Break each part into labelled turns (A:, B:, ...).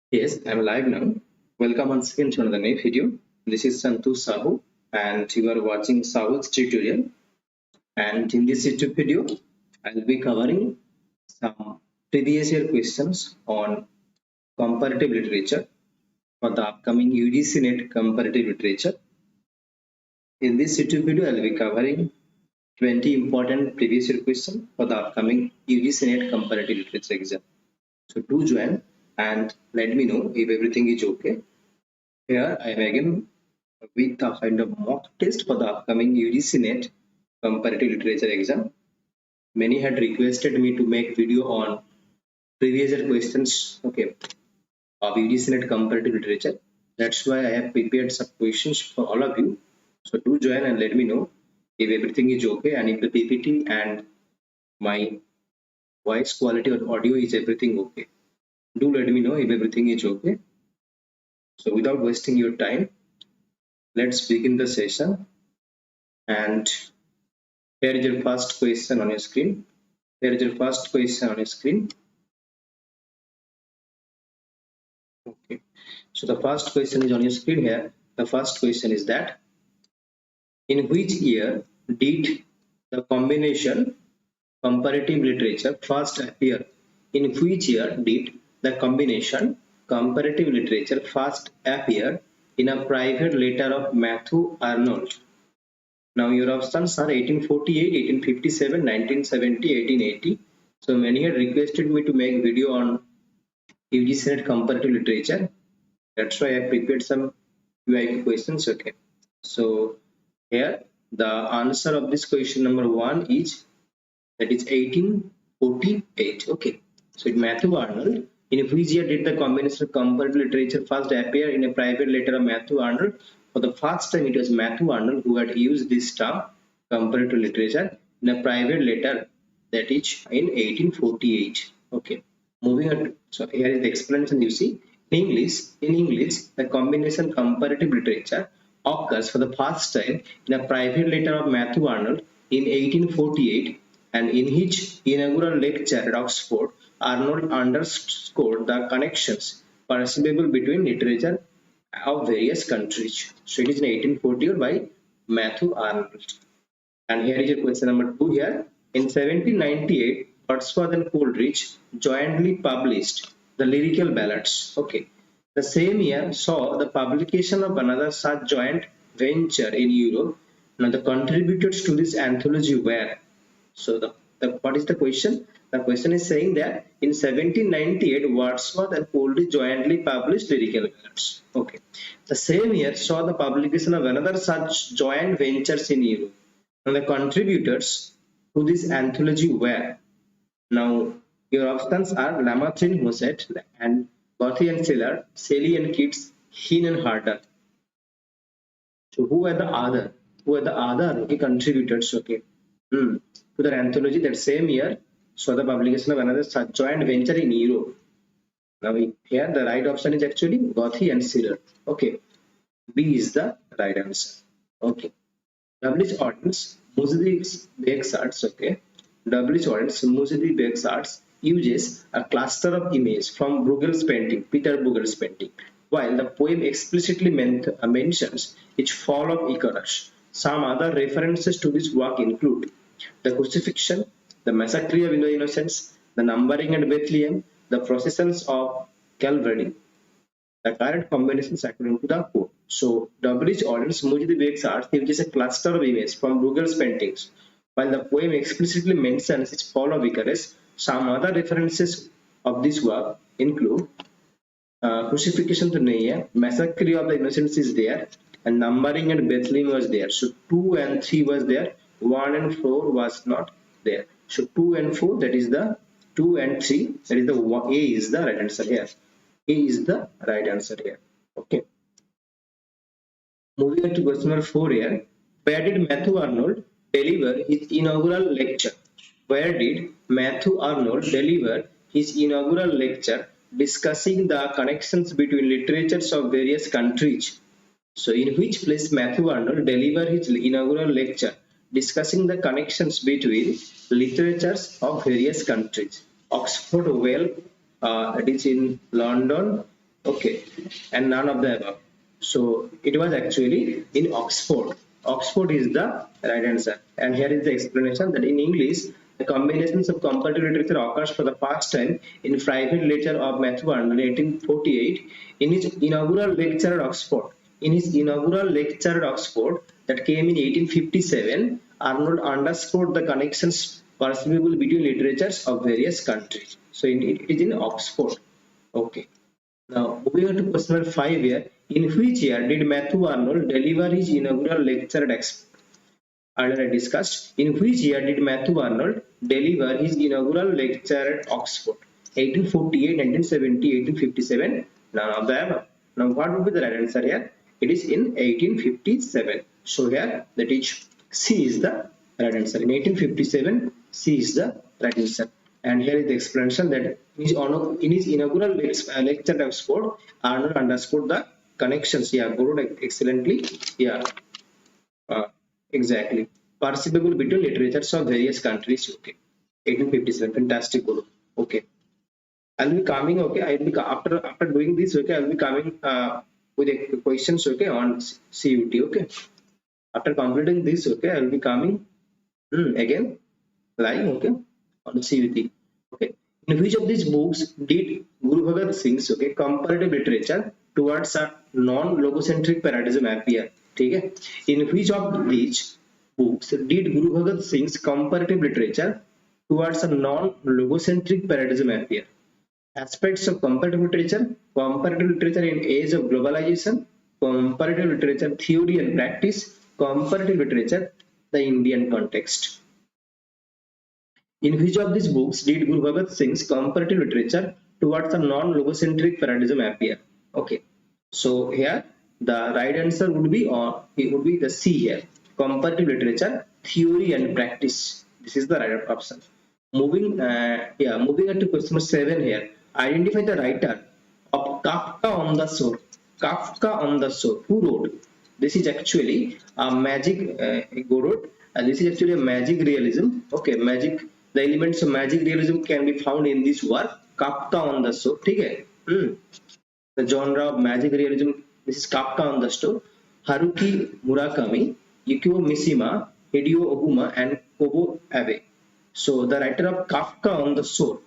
A: Yes, I'm live now. Welcome once again to another new video. This is Santosh Sahu and you are watching Sahu's tutorial. And in this YouTube video, I'll be covering some previous year questions on comparative literature for the upcoming UGC NET Comparative Literature. In this YouTube video, I'll be covering 20 important previous year questions for the upcoming UGC NET Comparative Literature exam. So do join and let me know if everything is okay. Here I am again with a kind of mock test for the upcoming UGC NET Comparative Literature exam. Many had requested me to make video on previous year questions, of UGC NET Comparative Literature. That's why I have prepared some questions for all of you. So do join and let me know if everything is okay and if the PPT and my voice quality or audio is everything okay. Do let me know if everything is okay. So without wasting your time, let's begin the session. And here is your first question on your screen. Here is your first question on your screen. Okay. So the first question is on your screen here. The first question is that in which year did the combination comparative literature first appear? In which year did the combination comparative literature first appear in a private letter of Matthew Arnold? Now your options are 1848, 1857, 1970, 1880. So many had requested me to make video on UGC NET Comparative Literature. That's why I prepared some PYQ questions. Okay. So here the answer of this question number 1 is that is 1848. Okay. So in Matthew Arnold, in which year did the combination of comparative literature first appear in a private letter of Matthew Arnold? For the first time, it was Matthew Arnold who had used this term comparative literature in a private letter, that is in 1848. Okay. Moving on. So here is the explanation. You see, in English, the combination comparative literature occurs for the first time in a private letter of Matthew Arnold in 1848, and in his inaugural lecture at Oxford, Arnold underscored the connections perceivable between literature of various countries. So it is in 1840 by Matthew Arnold. And here is your question number 2 here. In 1798, Wordsworth and Coleridge jointly published the Lyrical Ballads. Okay. The same year saw the publication of another such joint venture in Europe. Now the contributors to this anthology were. So what is the question? The question is saying that in 1798, Wordsworth and Coleridge jointly published Lyrical Ballads. Okay. The same year saw the publication of another such joint ventures in Europe. Now the contributors to this anthology were. Now your options are Lamartine, Musset, and Goethe and Schiller, Shelley and Keats, Heine and Herder. So who are the other? Contributors? Okay. To the anthology that same year saw the publication of another such joint venture in Europe. Now here the right option is actually Goethe and Schiller. Okay. B is the right answer. Okay. WH Audens, Musidi Beggs okay. WH Audens, Musidi Beggs uses a cluster of images from Bruegel's painting, Peter Bruegel's painting, while the poem explicitly mentions its fall of Icarus. Some other references to this work include the crucifixion, the massacre of the innocents, the numbering at Bethlehem, the processions of Calvary. The current combinations according to the code. So WH Audens Mujidi Beg's art uses a cluster of images from Bruegel's paintings. While the poem explicitly mentions its fall of Icarus, some other references of this work include crucifixion to Neia, massacre of the innocents is there, and numbering at Bethlehem was there. So 2 and 3 was there, 1 and 4 was not there. So 2 and 4, that is the 2 and 3, that is the A is the right answer here. A is the right answer here. Okay. Moving on to question number 4 here. Where did Matthew Arnold deliver his inaugural lecture? Where did Matthew Arnold deliver his inaugural lecture discussing the connections between literatures of various countries? So in which place Matthew Arnold delivered his inaugural lecture discussing the connections between literatures of various countries? Oxford, well, it is in London, Okay, and none of the above. So it was actually in Oxford. Oxford is the right answer. And here is the explanation that in English, the combinations of comparative literature occurs for the first time in private lecture of Matthew Arnold in 1848 in his inaugural lecture at Oxford. In his inaugural lecture at Oxford that came in 1857, Arnold underscored the connections perceivable between literatures of various countries. So it is in Oxford. Okay. Now, moving on to question number 5 here. In which year did Matthew Arnold deliver his inaugural lecture at Oxford? Earlier I discussed. In which year did Matthew Arnold deliver his inaugural lecture at Oxford? 1848, 1970, 1857. None of the above. Now, what would be the right answer here? It is in 1857. So here, that is C is the right answer. In 1857, C is the right answer. And here is the explanation that in his inaugural lecture at Oxford, Arnold underscored the connections. Yeah, good, excellently. Yeah, uh, exactly. Perceivable between literatures of various countries. Okay. 1857. Fantastic, Guru. Okay. I'll be coming. Okay. I'll be after doing this. Okay. I'll be coming with a questions. Okay, on CUT. Okay. After completing this. Okay. I'll be coming again live. Okay. On CUT. Okay. In which of these books did Guru Bhagat Singh's comparative literature towards a non-logocentric paradigm appear? Okay. In which of these books did Guru Bhagat Singh's comparative literature towards a non-logocentric paradigm appear? Aspects of comparative literature in age of globalization, comparative literature theory and practice, comparative literature, the Indian context. In which of these books did Guru Bhagat Singh's comparative literature towards a non-logocentric paradigm appear? Okay, so here the right answer would be, or it would be the C here. Comparative literature, theory and practice. This is the right option. Moving on to question number 7 here. Identify the writer of Kafka on the Shore. Kafka on the Shore. Who wrote? This is actually a magic. Who wrote? This is actually a magic realism. Okay, magic. The elements of magic realism can be found in this work. Kafka on the Shore. Okay. The genre of magic realism. This is Kafka on the Shore. Haruki Murakami, Yukio Mishima, Hideo Oguma, and Kobo Abe. So the writer of Kafka on the Shore.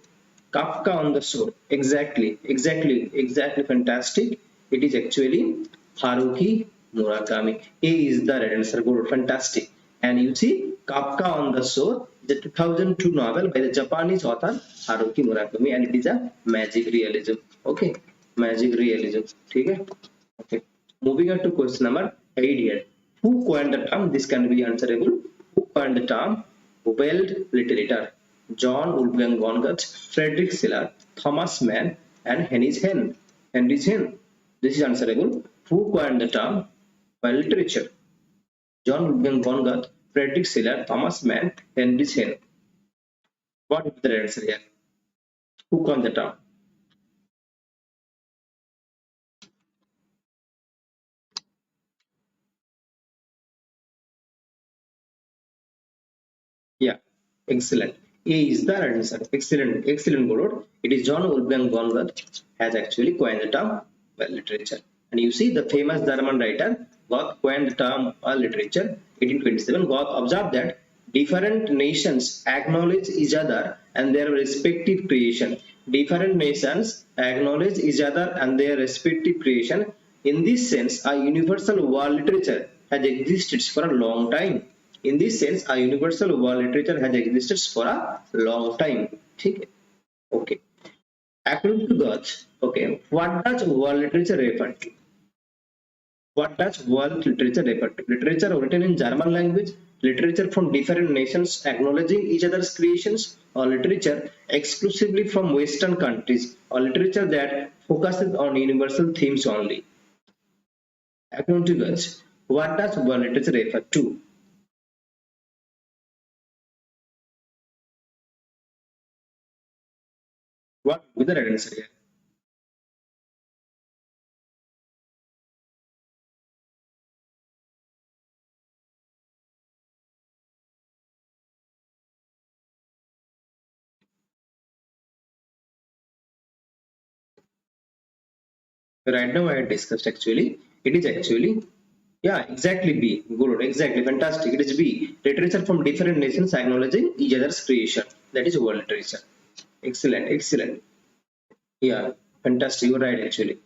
A: Kafka on the Shore. Exactly. Fantastic. It is actually Haruki Murakami. A is the right answer. Good. Fantastic. And you see, Kafka on the Shore is a 2002 novel by the Japanese author Haruki Murakami, and it is a magic realism. Okay, magic realism. Okay. Okay. Moving on to question number 8 here. Who coined the term? This can be answerable. Who coined the term World literature? John Wolfgang von Goethe, Friedrich Schiller, Thomas Mann, and Heinrich Heine. Heinrich Heine. This is answerable. Who coined the term world literature? John Wolfgang von Goethe, Friedrich Schiller, Thomas Mann, Heinrich Heine. What is the answer here? Who coined the term? Yeah, excellent. A is the right answer. Excellent, Golod. It is John Wolfgang von Goethe has actually coined the term well literature. And you see the famous German writer Goethe coined the term literature 1827. Goethe observed that different nations acknowledge each other and their respective creation. Different nations acknowledge each other and their respective creation. In this sense, a universal world literature has existed for a long time. In this sense, a universal world literature has existed for a long time. Okay. Okay. According to Goethe, okay, what does world literature refer to? What does world literature refer to? Literature written in German language, literature from different nations acknowledging each other's creations, or literature exclusively from Western countries, or literature that focuses on universal themes only. According to Goethe, what does world literature refer to? What would be the right answer here? Right now I had discussed actually. It is actually, yeah, exactly B. Good, exactly, fantastic. It is B. Literature from different nations acknowledging each other's creation. That is world literature. Excellent, excellent. Yeah, fantastic. You're right actually.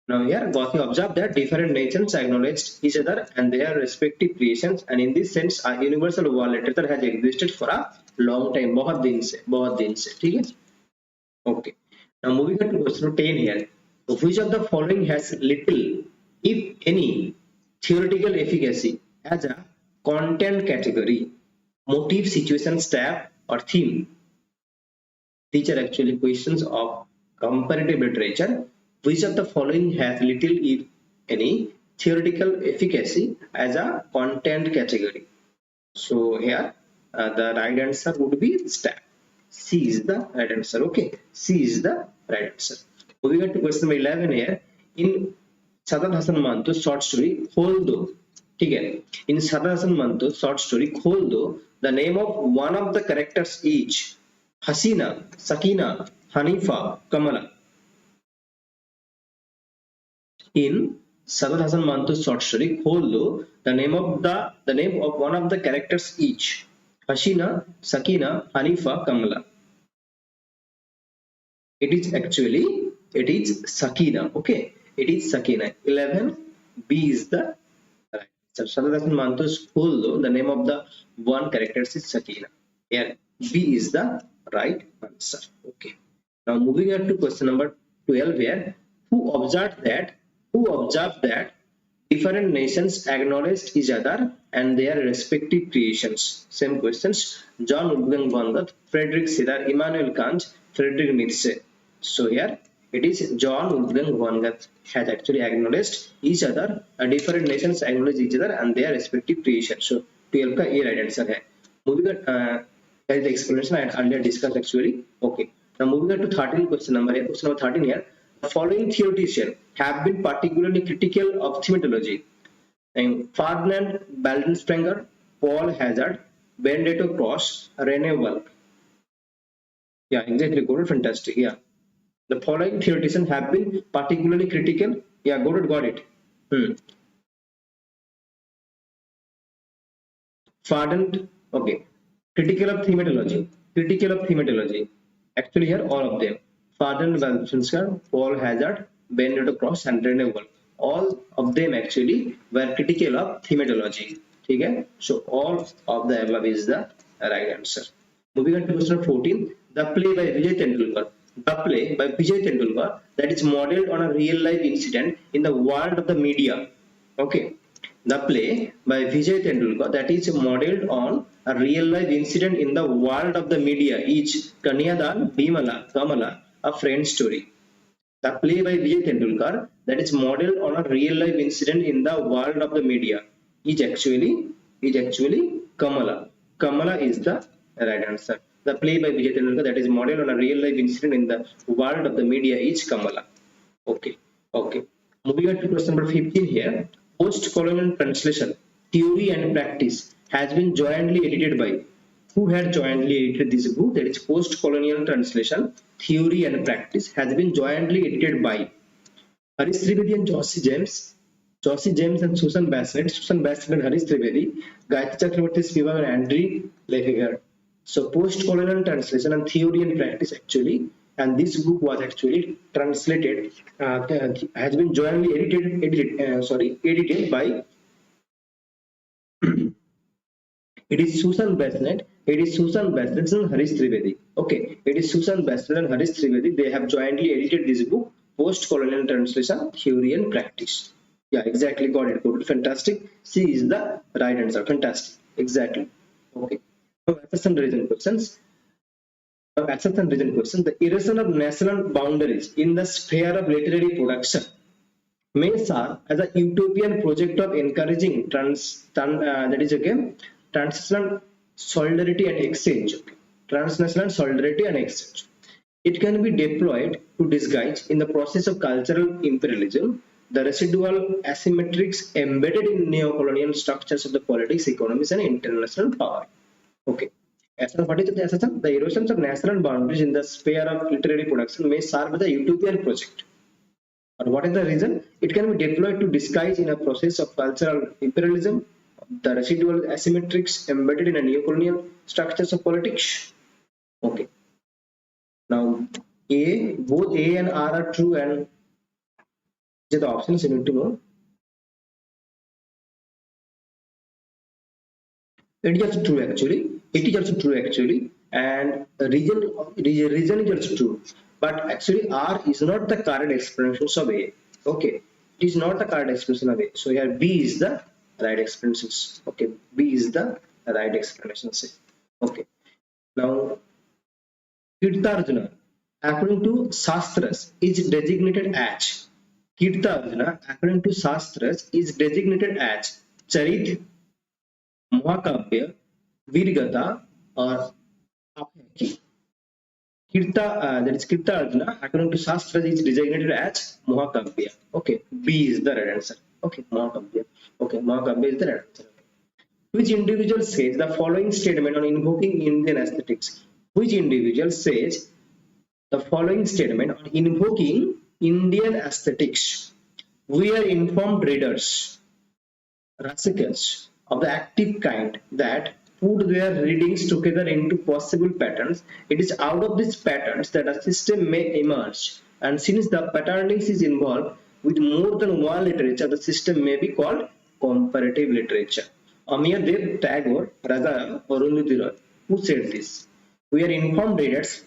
A: Now here, Gautam observed that different nations acknowledged each other and their respective creations, and in this sense, a universal world literature has existed for a long time. बहुत दिन से, ठीक है? Okay. Now moving on to question 10 here. Which of the following has little, if any, theoretical efficacy as a content category, motive, situation, step, or theme? These are actually questions of comparative literature. Which of the following has little, if any, theoretical efficacy as a content category? So here the right answer would be step. C is the right answer. Okay, C is the right answer. Moving on to question number 11 here. In Sadat Hasan Manto's short story खोल दो, ठीक है? In Sadat Hasan Manto's short story खोल दो, the name of one of the characters is Hasina, Sakina, Hanifa, Kamala. In Sadat Hasan Manto's short story खोल दो, the name of one of the characters each Hasina, Sakina, Hanifa, Kamala. It is Sakina. Okay, it is Sakina. 11 B is the right. So Sadat Hasan Manto's खोल दो, the name of the one character is Sakina. Here B is the right answer. Okay. Now moving on to question number 12 here. Who observed that different nations acknowledged each other and their respective creations? Same questions. John Wolfgang von Goethe, Friedrich Schiller, Immanuel Kant, Friedrich Nietzsche. So here it is John Wolfgang von Goethe has actually acknowledged each other and different nations acknowledge each other and their respective creations. So 12 का ये right answer है. Moving on, that is the explanation I had earlier discussed actually. Okay. Now moving on to 13 question number here. Question number 13 here. The following theoreticians have been particularly critical of thematology. And Ferdinand Baldensprenger, Paul Hazard, Benedetto Cross, Rene Walk. Yeah, exactly. Got it. Fantastic. Yeah. The following theoreticians have been particularly critical. Yeah, got it. Ferdinand, okay. Critical of thematology. Critical of thematology. Actually, here all of them. Ferdinand Baldensprenger, Paul Hazard, Benedetto Cross, and Rene Walk. All of them actually were critical of thematology. Okay? So all of the above is the right answer. Moving on to question 14. The play by Vijay Tendulkar. The play by Vijay Tendulkar that is modeled on a real life incident in the world of the media. Okay. The play by Vijay Tendulkar that is modeled on a real life incident in the world of the media is Kanyadan Bimala Kamala, a friend story. The play by Vijay Tendulkar that is modeled on a real life incident in the world of the media is actually Kamala. Kamala is the right answer. The play by Vijay Tendulkar that is modeled on a real life incident in the world of the media is Kamala. Okay. Okay. Moving on to question number 15 here. Post-colonial translation, theory and practice has been jointly edited by. Who had jointly edited this book? That is Post-colonial translation, theory and practice has been jointly edited by Harish Trivedi and Josie James. Josie James and Susan Bassett. Susan Bassett and Harish Trivedi. Gayatri Chakraborty Spivak and Andrew Lefevre. So post-colonial translation and theory and practice actually, and this book was actually translated, has been jointly edited by it is Susan Bassett and Harish Trivedi. Okay, it is Susan Bassett and Harish Trivedi. They have jointly edited this book, Post-colonial translation, theory and practice. Yeah, exactly, got it. Fantastic. C is the right answer. Fantastic. Exactly. Okay. Now, access and reason questions. The erosion of national boundaries in the sphere of literary production may serve as a utopian project of encouraging transnational solidarity and exchange. Transnational solidarity and exchange. It can be deployed to disguise in the process of cultural imperialism the residual asymmetries embedded in neo-colonial structures of the politics, economies, and international power. Okay. What is the assessment? The erosions of national boundaries in the sphere of literary production may serve as a utopian project And what is the reason? It can be deployed to disguise in a process of cultural imperialism, the residual asymmetrics embedded in a neocolonial structures of politics. Okay. Now, both A and R are true, and these are the options you need to know. It is also true actually. It is also true actually, and reason is also true. But actually, R is not the correct explanation of A. Okay, it is not the correct explanation of A. So here B is the right explanation. Okay, B is the right explanation. Okay. Now, Kirtarjuna, according to Shastras, is designated as Kirtarjuna, according to Shastras, is designated as Charit, Mahakavya, Virgata, or Apyaki. That is Kirta Arjuna, according to Shastra, is designated as Mahakavya. Okay, B is the right answer. Okay, Mahakavya. Okay, Mahakavya is the right answer. Which individual says the following statement on invoking Indian aesthetics? Which individual says the following statement on invoking Indian aesthetics? We are informed readers, Rasikas of the active kind that put their readings together into possible patterns. It is out of these patterns that a system may emerge, and since the patterning is involved with more than one literature, the system may be called comparative literature. Amir Dev Tagore, Raja Arundhati Roy, who said this? We are informed readers,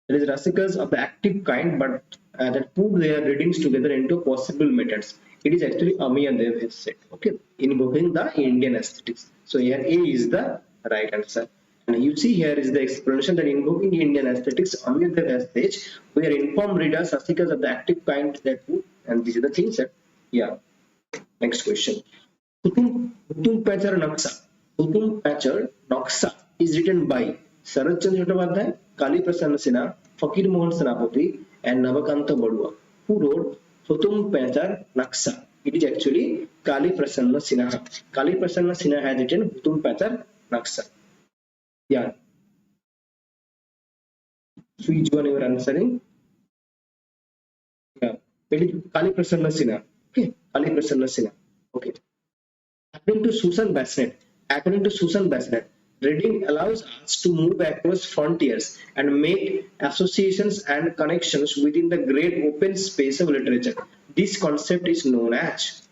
A: there is Rasikas of the active kind, but that put their readings together into possible methods. It is actually Amir Dev has said. Okay, invoking the Indian aesthetics. So here A is the right answer. And you see here is the explanation that invoking Indian aesthetics, Amir Dev has said, we are informed readers, Rasikas of the active kind that put, and these are the things that, yeah. Next question. Hutum Pachar Naksa. Hutum Pachar Naksa is written by Sarat Chandra Chattopadhyay, Kali Prasanna Sinha, Fakir Mohan Senapati, and Navakanta Badua, who wrote Hutum Pachar Naksa. It is actually Kali Prasanna Sinha. Kali Prasanna Sinha has written Hutum Pachar Naksa. Yeah. So which one you are answering? Yeah. It is Kali Prasanna Sinha. Okay. Kali Prasanna Sinha. Okay. According to Susan Bassnett, reading allows us to move across frontiers and make associations and connections within the great open space of literature. This concept is known as,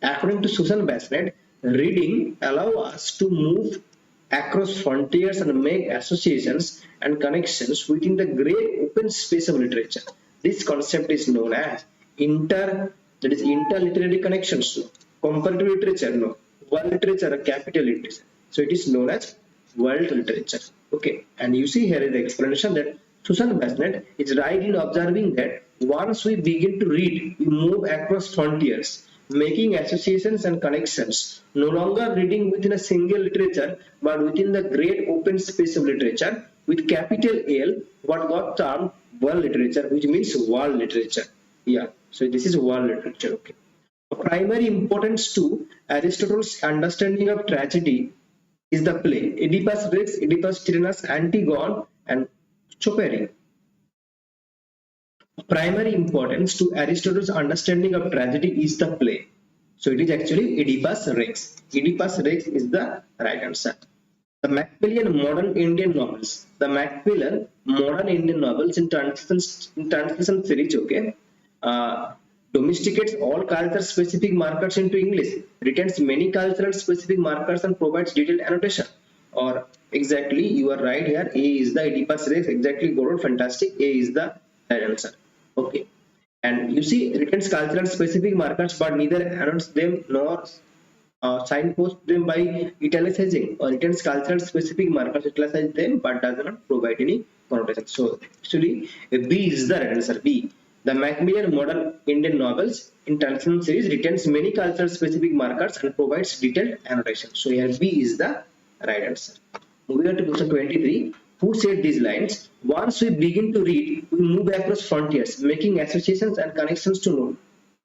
A: according to Susan Bassnett, reading allows us to move across frontiers and make associations and connections within the great open space of literature. This concept is known as interliterary connections. No. Comparative literature, no. World literature, capital literature. So it is known as world literature. Okay, and you see here is the explanation that Susan Bassnett is right in observing that once we begin to read, we move across frontiers, making associations and connections, no longer reading within a single literature, but within the great open space of literature with capital L, what got termed world literature, which means world literature. Yeah, so this is world literature. Okay. Of primary importance to Aristotle's understanding of tragedy is the play Oedipus Rex, Oedipus Tyrannus, Antigone, and Choperi. Primary importance to Aristotle's understanding of tragedy is the play. So it is actually Oedipus Rex. Oedipus Rex is the right answer. The Macmillan modern Indian novels. The Macmillan modern Indian novels in translation series, okay, domesticates all culture specific markers into English, retains many cultural specific markers, and provides detailed annotation. Or exactly, you are right here. A is the Oedipus Rex. Exactly, Gordon, fantastic. A is the right answer. Okay, and you see, retains cultural specific markers, but neither annotates them nor signpost them by italicizing, or retains cultural specific markers, italicize them, but does not provide any connotation. So actually, B is the right answer. B. The Macmillan modern Indian novels in translation series retains many cultural specific markers and provides detailed annotation. So here B is the right answer. Moving on to question 23. Who said these lines? Once we begin to read, we move across frontiers, making associations and connections to know.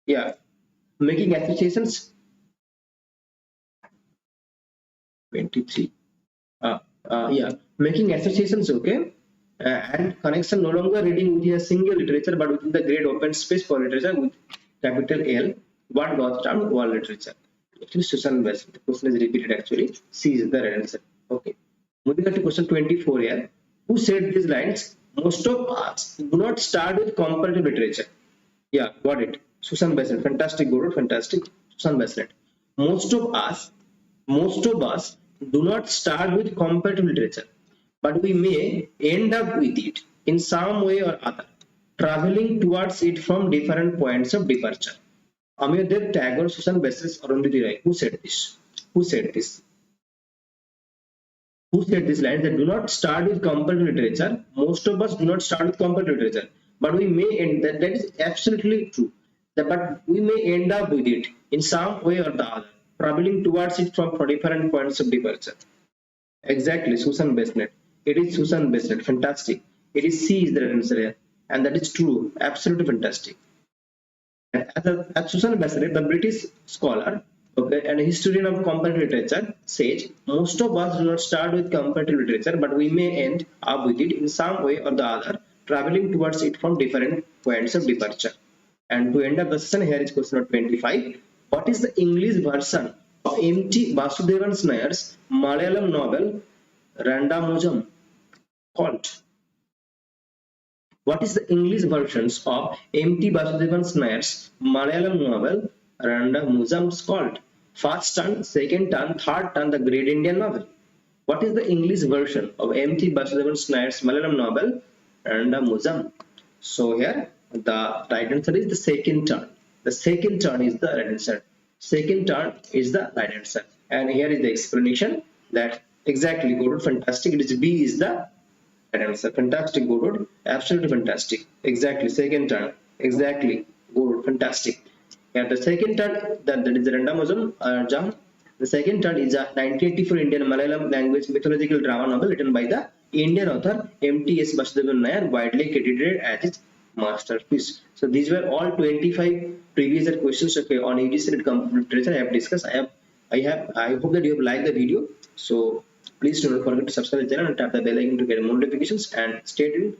A: Yeah, making associations. 23. Yeah, making associations. Okay. And connection no longer reading with a single literature but within the great open space for literature with capital L, what was termed world literature. Actually, Susan West. The question is repeated actually. C is the right answer. Okay. Moving on to question 24 here. Who said these lines? Most of us do not start with comparative literature. Yeah, got it. Susan Bassett. Fantastic, good, fantastic. Susan Bassett. Most of us, most of us do not start with comparative literature, but we may end up with it in some way or other, traveling towards it from different points of departure. Amirdev Tagore, Susan Bassett, Arundhati Roy. Who said this? Who said this? Who said this line that do not start with comparative literature? Most of us do not start with comparative literature, but we may end that is absolutely true. But we may end up with it in some way or the other, traveling towards it from different points of departure. Exactly, Susan Bassett. It is Susan Bassett. Fantastic. It is C is the answer here, and that is true. Absolutely fantastic. As Susan Bassett, the British scholar, okay, and a historian of comparative literature, says most of us do not start with comparative literature, but we may end up with it in some way or the other, traveling towards it from different points of departure. And to end up the session, here is question number 25. What is the English version of M.T. Vasudevan Nayar's Malayalam novel Randamujam called? What is the English versions of M.T. Vasudevan Nayar's Malayalam novel Randamujam called? First turn, second turn, third turn, the Great Indian Novel. What is the English version of M.T. Vasudevan Nayar's Malayalam novel Randamujam? So here the right answer is the second turn. The second turn is the right answer. Second turn is the right answer. And here is the explanation that exactly good, fantastic. It is B is the right answer. Fantastic, good, absolutely fantastic. Exactly, second turn. Exactly, good, fantastic. And the second turn, that is the Randamujam Jam. The second turn is a 1984 Indian Malayalam language mythological drama novel written by the Indian author M.T.S. Vasudevan Nayar, widely credited as his masterpiece. So these were all 25 previous year questions, okay, on UGC NET Comparative Literature I have discussed. I hope that you have liked the video. So please do not forget to subscribe the channel and tap the bell icon to get more notifications, and stay tuned